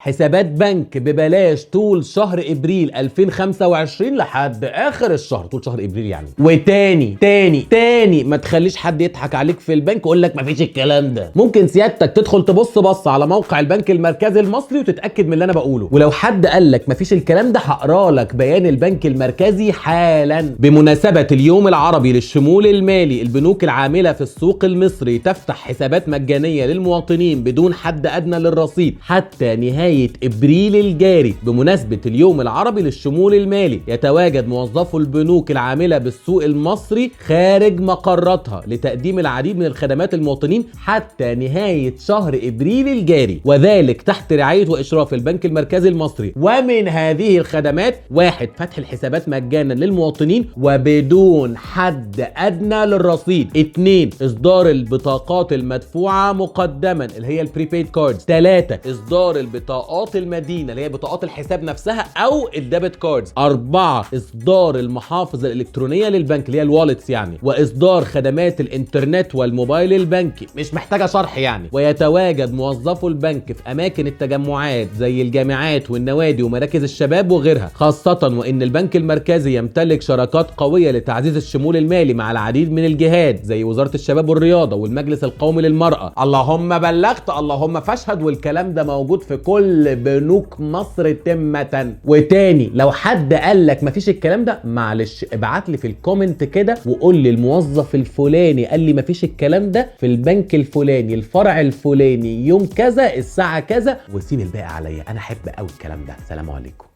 حسابات بنك ببلاش طول شهر ابريل 2025 لحد اخر الشهر، طول شهر ابريل يعني. وتاني ما تخليش حد يضحك عليك في البنك ويقول لك مفيش الكلام ده. ممكن سيادتك تدخل تبص على موقع البنك المركزي المصري وتتاكد من اللي انا بقوله. ولو حد قال لك مفيش الكلام ده هقرا لك بيان البنك المركزي حالا. بمناسبه اليوم العربي للشمول المالي، البنوك العامله في السوق المصري تفتح حسابات مجانيه للمواطنين بدون حد ادنى للرصيد حتى نهايه ابريل الجاري. بمناسبه اليوم العربي للشمول المالي، يتواجد موظفو البنوك العامله بالسوق المصري خارج مقراتها لتقديم العديد من الخدمات للمواطنين حتى نهايه شهر ابريل الجاري، وذلك تحت رعايه واشراف البنك المركزي المصري. ومن هذه الخدمات: 1. فتح الحسابات مجانا للمواطنين وبدون حد ادنى للرصيد. 2. اصدار البطاقات المدفوعه مقدما اللي هي البريبيد كاردز. 3. اصدار البطاقات المدينه اللي هي بطاقات الحساب نفسها او الديبت كاردز. 4. اصدار المحافظ الالكترونيه للبنك اللي هي الوالتس يعني، واصدار خدمات الانترنت والموبايل البنكي، مش محتاجه شرح يعني. ويتواجد موظفو البنك في اماكن التجمعات زي الجامعات والنوادي ومراكز الشباب وغيرها، خاصه وان البنك المركزي يمتلك شراكات قويه لتعزيز الشمول المالي مع العديد من الجهات زي وزاره الشباب والرياضه والمجلس القومي للمراه. اللهم بلغت، اللهم فاشهد. والكلام ده موجود في كل بنوك مصر تمة. وتاني لو حد قال لك مفيش الكلام ده، معلش ابعت لي في الكومنت كده وقول لي الموظف الفلاني قال لي مفيش الكلام ده في البنك الفلاني الفرع الفلاني يوم كذا الساعة كذا، وسيب الباقي عليا. انا احب قوي الكلام ده. سلام عليكم.